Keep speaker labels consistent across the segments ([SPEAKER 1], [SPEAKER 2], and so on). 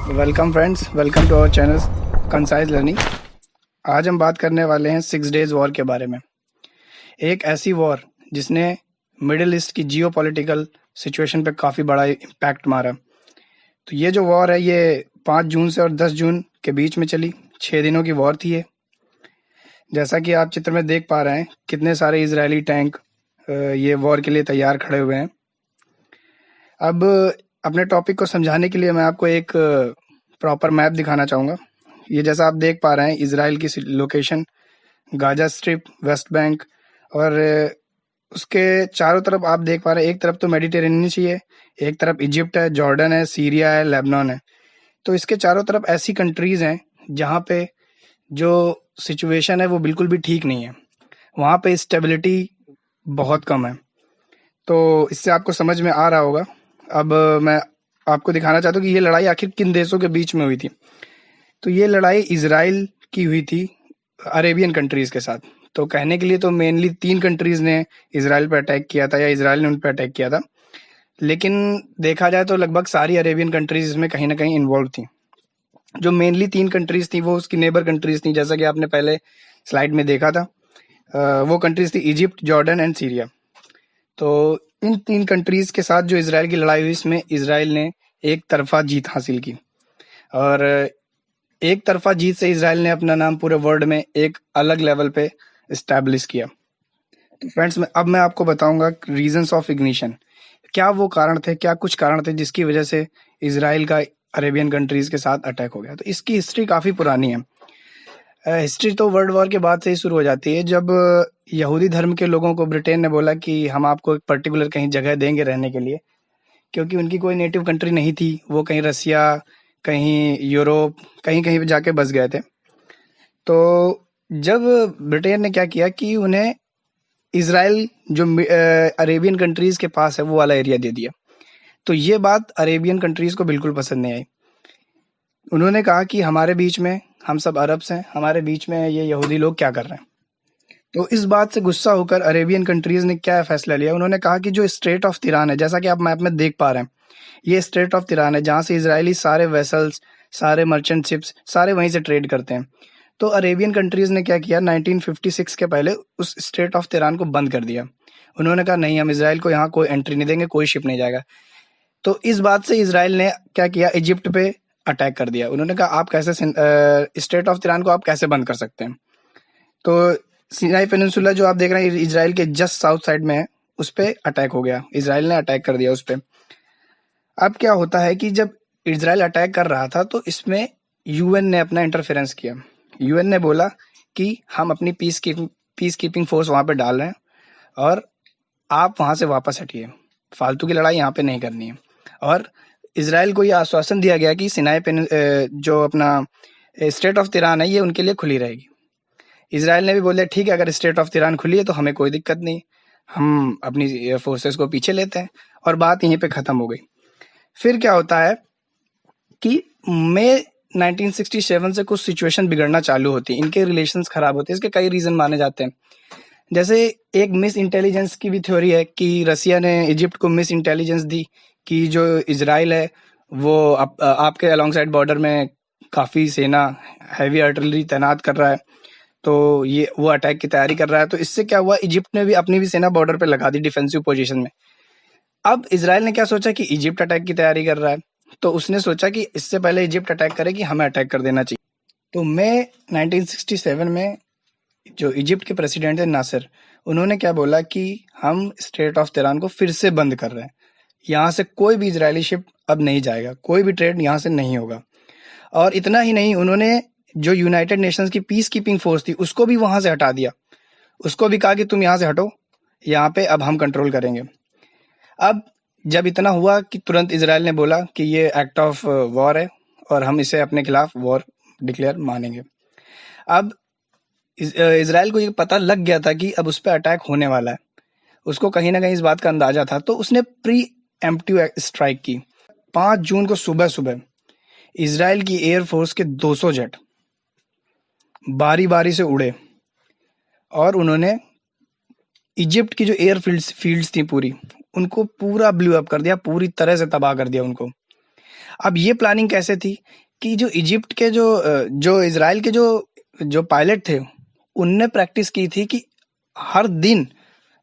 [SPEAKER 1] Welcome friends, welcome to our channel concise learning. आज हम बात करने वाले हैं 6 डेज वॉर के बारे में। एक ऐसी वॉर जिसने मिडिल ईस्ट की जियोपॉलिटिकल सिचुएशन पे काफ़ी बड़ा इम्पैक्ट मारा। तो ये जो वॉर है ये 5 जून से और 10 जून के बीच में चली। 6 दिनों की वॉर थी ये। जैसा कि आप चित्र में देख पा रहे हैं, कितने सारे इजरायली टैंक ये वॉर के लिए तैयार खड़े हुए हैं। अब अपने टॉपिक को समझाने के लिए मैं आपको एक प्रॉपर मैप दिखाना चाहूँगा। ये जैसा आप देख पा रहे हैं, इजराइल की location Gaza strip, West Bank और उसके चारों तरफ आप देख पा रहे हैं। एक तरफ तो मेडिटेरेनियन सी है, एक तरफ इजिप्ट है, जॉर्डन है, सीरिया है, लेबनान है। तो इसके चारों तरफ ऐसी कंट्रीज हैं जहाँ पे जो सिचुएशन है वो बिल्कुल भी ठीक नहीं है। वहाँ पे स्टेबिलिटी बहुत कम है। तो इससे आपको समझ में आ रहा होगा। अब मैं आपको दिखाना चाहता हूँ कि ये लड़ाई आखिर किन देशों के बीच में हुई थी। तो ये लड़ाई इजराइल की हुई थी अरेबियन कंट्रीज के साथ। तो कहने के लिए तो मेनली 3 कंट्रीज ने इजराइल पर अटैक किया था या इजराइल ने उन पर अटैक किया था, लेकिन देखा जाए तो लगभग सारी अरेबियन कंट्रीज इसमें कहीं ना कहीं इन्वॉल्व थी। जो मेनली 3 कंट्रीज थी वो उसकी नेबर कंट्रीज थी, जैसा कि आपने पहले स्लाइड में देखा था। वो कंट्रीज थी इजिप्ट, जॉर्डन एंड सीरिया। तो इन 3 कंट्रीज के साथ जो इजराइल की लड़ाई हुई, इसमें इजराइल ने एक तरफा जीत हासिल की और एक तरफा जीत से इजराइल ने अपना नाम पूरे वर्ल्ड में एक अलग लेवल पे इस्टेब्लिश किया। तो फ्रेंड्स, अब मैं आपको बताऊंगा रीजंस ऑफ इग्निशन। क्या वो कारण थे, क्या कुछ कारण थे जिसकी वजह से इजराइल का अरेबियन कंट्रीज के साथ अटैक हो गया। तो इसकी हिस्ट्री काफ़ी पुरानी है। हिस्ट्री तो वर्ल्ड वॉर के बाद से ही शुरू हो जाती है, जब यहूदी धर्म के लोगों को ब्रिटेन ने बोला कि हम आपको एक पर्टिकुलर कहीं जगह देंगे रहने के लिए, क्योंकि उनकी कोई नेटिव कंट्री नहीं थी। वो कहीं रसिया, कहीं यूरोप, कहीं कहीं पे जाके बस गए थे। तो जब ब्रिटेन ने क्या किया कि उन्हें इजराइल जो अरेबियन कंट्रीज के पास है वो वाला एरिया दे दिया। तो ये बात अरेबियन कंट्रीज को बिल्कुल पसंद नहीं आई। उन्होंने कहा कि हमारे बीच में, हम सब अरब्स हैं, हमारे बीच में ये यहूदी लोग क्या कर रहे हैं। तो इस बात से गुस्सा होकर अरेबियन कंट्रीज ने क्या फैसला लिया। उन्होंने कहा कि जो स्ट्रेट ऑफ तिरान है, जैसा कि आप मैप में देख पा रहे हैं, ये स्ट्रेट ऑफ तिरान है जहाँ से इजरायली सारे वेसल्स, सारे मर्चेंट शिप्स सारे वहीं से ट्रेड करते हैं। तो अरेबियन कंट्रीज ने क्या किया, 1956 के पहले उस स्ट्रेट ऑफ तिरान को बंद कर दिया। उन्होंने कहा नहीं, हम इसराइल को यहाँ कोई एंट्री नहीं देंगे, कोई शिप नहीं जाएगा। तो इस बात से इसराइल ने क्या किया, इजिप्ट पे अटैक कर दिया। उन्होंने कहा आप कैसे स्ट्रेट ऑफ तिरान को आप कैसे बंद कर सकते हैं। तो सिनाई पेनिनसुला जो आप देख रहे हैं इजराइल के जस्ट साउथ साइड में है, उस पर अटैक हो गया। इसराइल ने अटैक कर दिया उस पर। अब क्या होता है कि जब इजराइल अटैक कर रहा था तो इसमें यूएन ने अपना इंटरफेरेंस किया। यूएन ने बोला कि हम अपनी पीस कीपिंग फोर्स वहां पे डाल रहे हैं और आप वहां से वापस हटिए, फालतू की लड़ाई यहाँ पे नहीं करनी है। और इजराइल को यह आश्वासन दिया गया कि सिनाई जो अपना स्टेट ऑफ तिरान है ये उनके लिए खुली रहेगी। इजराइल ने भी बोला ठीक है, अगर स्टेट ऑफ तिरान खुली है तो हमें कोई दिक्कत नहीं, हम अपनी फोर्सेस को पीछे लेते हैं। और बात यहीं पे खत्म हो गई। फिर क्या होता है कि मई 1967 से कुछ सिचुएशन बिगड़ना चालू होती है, इनके रिलेशंस खराब होते हैं। इसके कई रीजन माने जाते हैं। जैसे एक मिस इंटेलिजेंस की भी थ्योरी है कि रसिया ने इजिप्ट को मिस इंटेलिजेंस दी कि जो इजराइल है वो आपके अलॉन्ग साइड बॉर्डर में काफ़ी सेना, हैवी आर्टिलरी तैनात कर रहा है, तो ये वो अटैक की तैयारी कर रहा है। तो इससे क्या हुआ, इजिप्ट ने भी अपनी भी सेना बॉर्डर पे लगा दी डिफेंसिव पोजीशन में। अब इजराइल ने क्या सोचा कि इजिप्ट अटैक की तैयारी कर रहा है, तो उसने सोचा कि इससे पहले इजिप्ट अटैक करे कि हमें अटैक कर देना चाहिए। तो मई 1967 में जो इजिप्ट के प्रेसिडेंट थे नासिर, उन्होंने क्या बोला कि हम स्ट्रेट ऑफ तिरान को फिर से बंद कर रहे हैं, यहाँ से कोई भी इजरायली शिप अब नहीं जाएगा, कोई भी ट्रेड यहाँ से नहीं होगा। और इतना ही नहीं, उन्होंने जो यूनाइटेड नेशंस की पीस कीपिंग फोर्स थी उसको भी वहां से हटा दिया। उसको भी कहा कि तुम यहाँ से हटो, यहाँ पे अब हम कंट्रोल करेंगे। अब जब इतना हुआ कि तुरंत इजराइल ने बोला कि ये एक्ट ऑफ वॉर है और हम इसे अपने खिलाफ वॉर डिक्लेयर मानेंगे। अब इजराइल को ये पता लग गया था कि अब उस पर अटैक होने वाला है। उसको कहीं ना कहीं इस बात का अंदाजा था, तो उसने प्री एम्प्टिव स्ट्राइक की। 5 जून को सुबह सुबह इजराइल की एयरफोर्स के 200 जेट बारी बारी से उड़े और उन्होंने इजिप्ट की जो एयर फील्ड्स थी पूरी, उनको पूरा ब्लू अप कर दिया, पूरी तरह से तबाह कर दिया उनको। अब ये प्लानिंग कैसे थी कि जो इजिप्ट के जो इजराइल के जो पायलट थे, उनने प्रैक्टिस की थी कि हर दिन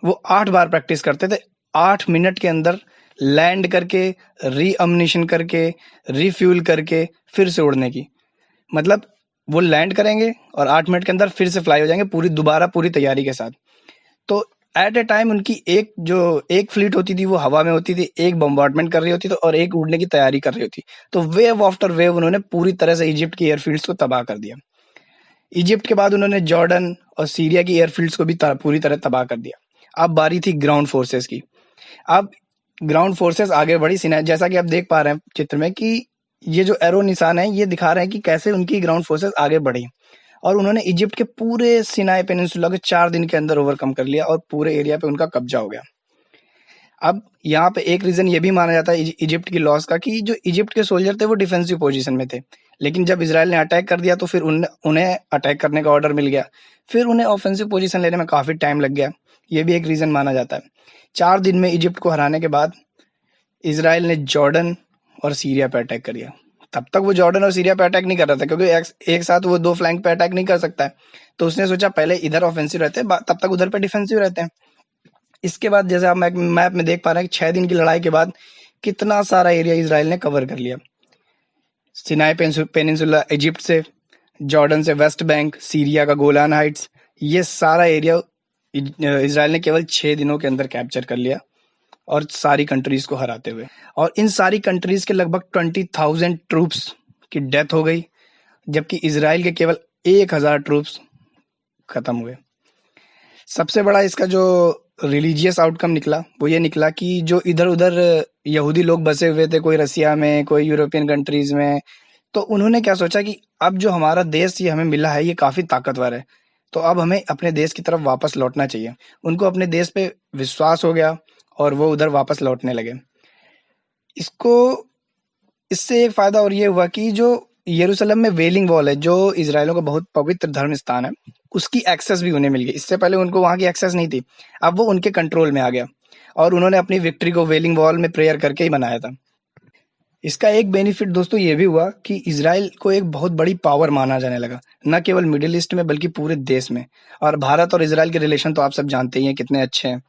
[SPEAKER 1] वो 8 बार प्रैक्टिस करते थे, 8 मिनट के अंदर लैंड करके, री-अम्निशन करके, रिफ्यूल करके, फिर से उड़ने की। मतलब वो लैंड करेंगे और 8 मिनट के अंदर फिर से फ्लाई हो जाएंगे पूरी तैयारी के साथ। तो एट ए टाइम उनकी एक फ्लीट होती थी वो हवा में होती थी, एक बम्बार्डमेंट कर रही होती थी और एक उड़ने की तैयारी कर रही होती। तो वेव आफ्टर वेव उन्होंने पूरी तरह से इजिप्ट की एयरफील्ड्स को तबाह कर दिया। इजिप्ट के बाद उन्होंने जॉर्डन और सीरिया की एयरफील्ड्स को भी पूरी तरह तबाह कर दिया। अब बारी थी ग्राउंड फोर्सेस की। अब ग्राउंड फोर्सेस आगे बढ़ी सिनाई, जैसा कि आप देख पा रहे हैं चित्र में कि ये जो एरो निशान है ये दिखा रहे हैं कि कैसे उनकी ग्राउंड फोर्सेस आगे बढ़ी और उन्होंने इजिप्ट के पूरे सिनाई पेनिनसुला को 4 दिन के अंदर ओवरकम कर लिया और पूरे एरिया पे उनका कब्जा हो गया। अब यहाँ पे एक रीजन ये भी माना जाता है इजिप्ट की लॉस का कि जो इजिप्ट के सोल्जर थे वो डिफेंसिव पोजीशन में थे, लेकिन जब इसराइल ने अटैक कर दिया तो फिर उन्हें अटैक करने का ऑर्डर मिल गया, फिर उन्हें ऑफेंसिव पोजीशन लेने में काफी टाइम लग गया। ये भी एक रीजन माना जाता है। 4 दिन में इजिप्ट को हराने के बाद इसराइल ने जॉर्डन और सीरिया पे अटैक कर दिया। तब तक वो जॉर्डन और सीरिया पे अटैक नहीं कर रहा था क्योंकि एक साथ वो 2 फ्लैंक पे अटैक नहीं कर सकता है। तो उसने सोचा पहले इधर ऑफेंसिव रहते हैं, तब तक उधर पे डिफेंसिव रहते हैं। इसके बाद जैसे आप मैप में देख पा रहे हैं कि 6 दिन की लड़ाई के बाद कितना सारा एरिया इसराइल ने कवर कर लिया। सिनाई पेनिनसुला इजिप्ट से, जॉर्डन से वेस्ट बैंक, सीरिया का गोलान हाइट्स, ये सारा एरिया इसराइल ने केवल 6 दिनों के अंदर कैप्चर कर लिया और सारी कंट्रीज को हराते हुए। और इन सारी कंट्रीज के लगभग 20,000 ट्रूप्स की डेथ हो गई, जबकि इसराइल के केवल 1,000 ट्रूप्स खत्म हुए। सबसे बड़ा इसका जो रिलीजियस आउटकम निकला वो ये निकला कि जो इधर उधर यहूदी लोग बसे हुए थे, कोई रसिया में, कोई यूरोपियन कंट्रीज में, तो उन्होंने क्या सोचा कि अब जो हमारा देश ये हमें मिला है ये काफी ताकतवर है, तो अब हमें अपने देश की तरफ वापस लौटना चाहिए। उनको अपने देश पे विश्वास हो गया और वो उधर वापस लौटने लगे। इससे एक फायदा और ये हुआ कि जो यरूशलेम में वेलिंग वॉल है, जो इजराइलियों का बहुत पवित्र धर्म स्थान है, उसकी एक्सेस भी उन्हें मिल गई। इससे पहले उनको वहां की एक्सेस नहीं थी, अब वो उनके कंट्रोल में आ गया और उन्होंने अपनी विक्ट्री को वेलिंग वॉल में प्रेयर करके ही मनाया था। इसका एक बेनिफिट दोस्तों ये भी हुआ कि इसराइल को एक बहुत बड़ी पावर माना जाने लगा, न केवल मिडिल ईस्ट में बल्कि पूरे देश में। और भारत और इसराइल के रिलेशन तो आप सब जानते ही हैं कितने अच्छे हैं।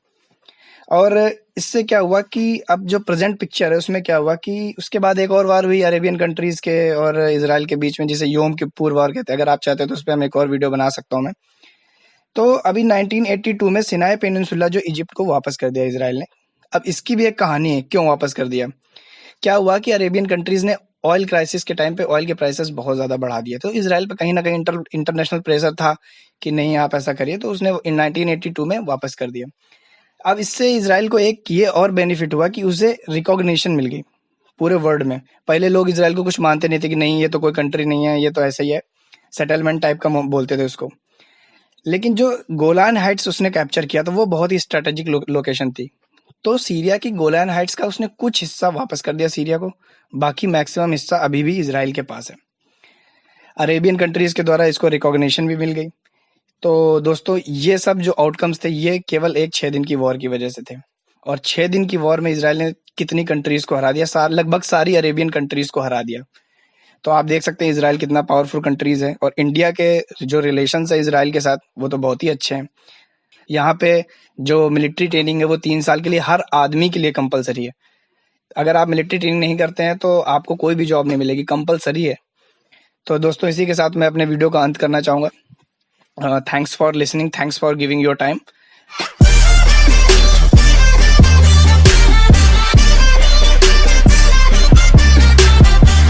[SPEAKER 1] और इससे क्या हुआ कि अब जो प्रेजेंट पिक्चर है उसमें क्या हुआ कि उसके बाद एक और वार हुई अरेबियन कंट्रीज के और इसराइल के बीच में, जिसे योम किप्पुर वार कहते हैं। अगर आप चाहते हैं तो उस पर हम एक और वीडियो बना सकता हूँ मैं। तो अभी 1982 में सिनाई पेनिनसुला जो इजिप्ट को वापस कर दिया इसराइल ने। अब इसकी भी एक कहानी है क्यों वापस कर दिया। क्या हुआ कि अरेबियन कंट्रीज ने ऑयल क्राइसिस के टाइम पे ऑयल के प्राइसेस बहुत ज्यादा बढ़ा दिए, तो इसराइल पे कहीं ना कहीं इंटरनेशनल प्रेशर था कि नहीं आप ऐसा करिए, तो उसने 1982 में वापस कर दिया। अब इससे इसराइल को एक ये और बेनिफिट हुआ कि उसे रिकॉग्निशन मिल गई पूरे वर्ल्ड में। पहले लोग इसराइल को कुछ मानते नहीं थे कि नहीं ये तो कोई कंट्री नहीं है, ये तो ऐसा ही है, सेटलमेंट टाइप का बोलते थे उसको। लेकिन जो गोलान हाइट्स उसने कैप्चर किया तो वो बहुत ही स्ट्रेटेजिक लोकेशन थी। तो सीरिया की गोलान हाइट्स का उसने कुछ हिस्सा वापस कर दिया सीरिया को, बाकी मैक्सिमम हिस्सा अभी भी इसराइल के पास है। अरेबियन कंट्रीज के द्वारा इसको रिकॉग्निशन भी मिल गई। तो दोस्तों ये सब जो आउटकम्स थे ये केवल एक 6 दिन की वॉर की वजह से थे। और 6 दिन की वॉर में इसराइल ने कितनी कंट्रीज को हरा दिया, लगभग सारी अरेबियन कंट्रीज को हरा दिया। तो आप देख सकते हैं इसराइल कितना पावरफुल कंट्रीज है। और इंडिया के जो रिलेशन है इसराइल के साथ वो तो बहुत ही अच्छे हैं। यहाँ पे जो मिलिट्री ट्रेनिंग है वो 3 साल के लिए हर आदमी के लिए कंपलसरी है। अगर आप मिलिट्री ट्रेनिंग नहीं करते हैं तो आपको कोई भी जॉब नहीं मिलेगी, कंपलसरी है। तो दोस्तों इसी के साथ मैं अपने वीडियो का अंत करना चाहूँगा। Thanks for listening, thanks for giving your time.